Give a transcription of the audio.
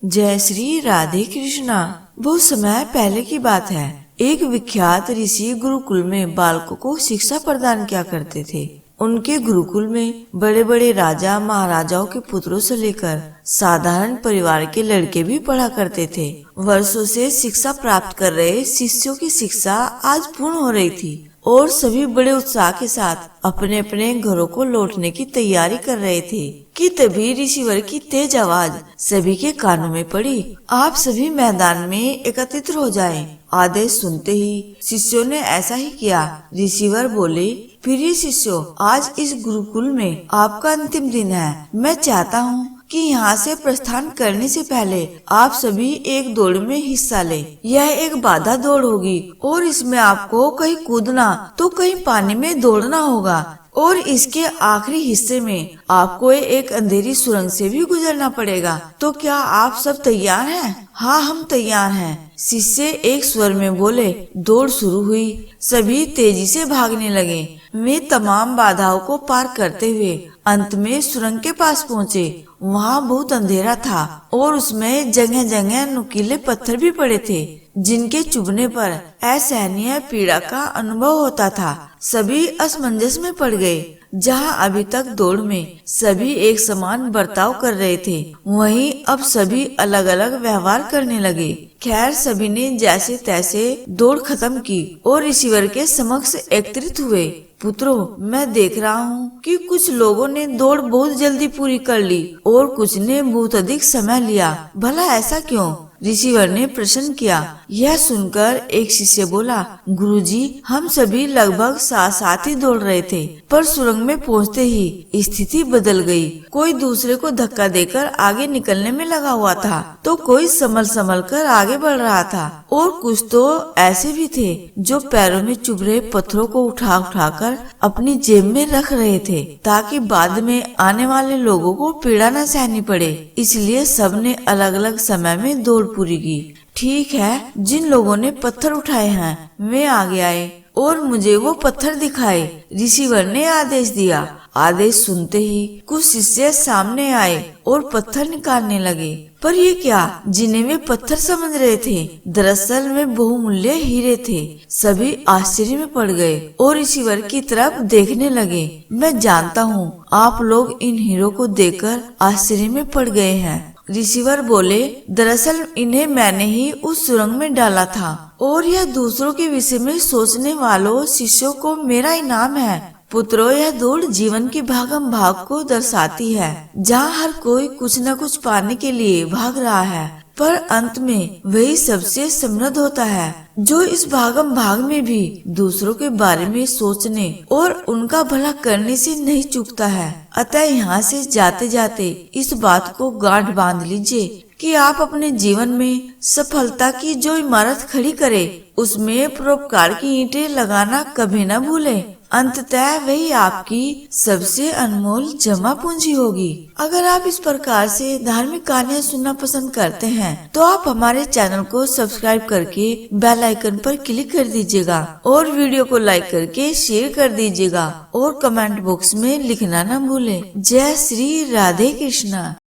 जय श्री राधे कृष्णा। बहुत समय पहले की बात है। एक विख्यात ऋषि गुरुकुल में बालकों को शिक्षा प्रदान किया करते थे। उनके गुरुकुल में बड़े बड़े राजा महाराजाओं के पुत्रों से लेकर साधारण परिवार के लड़के भी पढ़ा करते थे। वर्षों से शिक्षा प्राप्त कर रहे शिष्यों की शिक्षा आज पूर्ण हो रही थी और सभी बड़े उत्साह के साथ अपने अपने घरों को लौटने की तैयारी कर रहे थे कि तभी ऋषिवर की तेज आवाज सभी के कानों में पड़ी। आप सभी मैदान में एकत्रित हो जाएं। आदेश सुनते ही शिष्यों ने ऐसा ही किया। ऋषिवर बोले, प्रिय शिष्यों, आज इस गुरुकुल में आपका अंतिम दिन है। मैं चाहता हूँ कि यहाँ से प्रस्थान करने से पहले आप सभी एक दौड़ में हिस्सा लें। यह एक बाधा दौड़ होगी और इसमें आपको कहीं कूदना तो कहीं पानी में दौड़ना होगा और इसके आखिरी हिस्से में आपको एक अंधेरी सुरंग से भी गुजरना पड़ेगा। तो क्या आप सब तैयार हैं? हाँ, हम तैयार हैं, शिष्य एक स्वर में बोले। दौड़ शुरू हुई। सभी तेजी से भागने लगे। वे तमाम बाधाओं को पार करते हुए अंत में सुरंग के पास पहुँचे। वहाँ बहुत अंधेरा था और उसमें जगह जगह नुकीले पत्थर भी पड़े थे जिनके चुभने पर असहनीय पीड़ा का अनुभव होता था। सभी असमंजस में पड़ गए। जहाँ अभी तक दौड़ में सभी एक समान बर्ताव कर रहे थे, वहीं अब सभी अलग अलग व्यवहार करने लगे। खैर, सभी ने जैसे तैसे दौड़ खत्म की और ऋषिवर के समक्ष एकत्रित हुए। पुत्रों, मैं देख रहा हूँ कि कुछ लोगों ने दौड़ बहुत जल्दी पूरी कर ली और कुछ ने बहुत अधिक समय लिया। भला ऐसा क्यों? ऋषिवर ने प्रश्न किया। यह सुनकर एक शिष्य बोला, गुरुजी, हम सभी लगभग साथ साथ ही दौड़ रहे थे, पर सुरंग में पहुंचते ही स्थिति बदल गई। कोई दूसरे को धक्का देकर आगे निकलने में लगा हुआ था, तो कोई संभल कर आगे बढ़ रहा था और कुछ तो ऐसे भी थे जो पैरों में चुभ रहे पत्थरों को उठा कर अपनी जेब में रख रहे थे ताकि बाद में आने वाले लोगों को पीड़ा न सहनी पड़े। इसलिए सबने अलग अलग समय में दौड़ पूरी की। ठीक है, जिन लोगों ने पत्थर उठाए हैं वे आगे आए और मुझे वो पत्थर दिखाए। ऋषिवर ने आदेश दिया। आदेश सुनते ही कुछ शिष्य सामने आए और पत्थर निकालने लगे। पर ये क्या, जिन्हें वे पत्थर समझ रहे थे, दरअसल वे बहुमूल्य हीरे थे। सभी आश्चर्य में पड़ गए और ऋषिवर की तरफ देखने लगे। मैं जानता हूँ आप लोग इन हीरों को देखकर आश्चर्य में पड़ गए हैं। ऋषिवर बोले, दरअसल इन्हें मैंने ही उस सुरंग में डाला था और यह दूसरों के विषय में सोचने वालों शिष्यों को मेरा इनाम है। पुत्रों, यह दौड़ जीवन की भागम भाग को दर्शाती है, जहाँ हर कोई कुछ न कुछ पाने के लिए भाग रहा है, पर अंत में वही सबसे समृद्ध होता है जो इस भागम भाग में भी दूसरों के बारे में सोचने और उनका भला करने से नहीं चूकता है। अतः यहाँ से जाते जाते इस बात को गांठ बांध लीजिए कि आप अपने जीवन में सफलता की जो इमारत खड़ी करे, उसमें परोपकार की ईंटें लगाना कभी न भूलें। अंततः वही आपकी सबसे अनमोल जमा पूंजी होगी। अगर आप इस प्रकार से धार्मिक कहानियाँ सुनना पसंद करते हैं तो आप हमारे चैनल को सब्सक्राइब करके बेल आइकन पर क्लिक कर दीजिएगा और वीडियो को लाइक करके शेयर कर दीजिएगा और कमेंट बॉक्स में लिखना न भूलें। जय श्री राधे कृष्णा।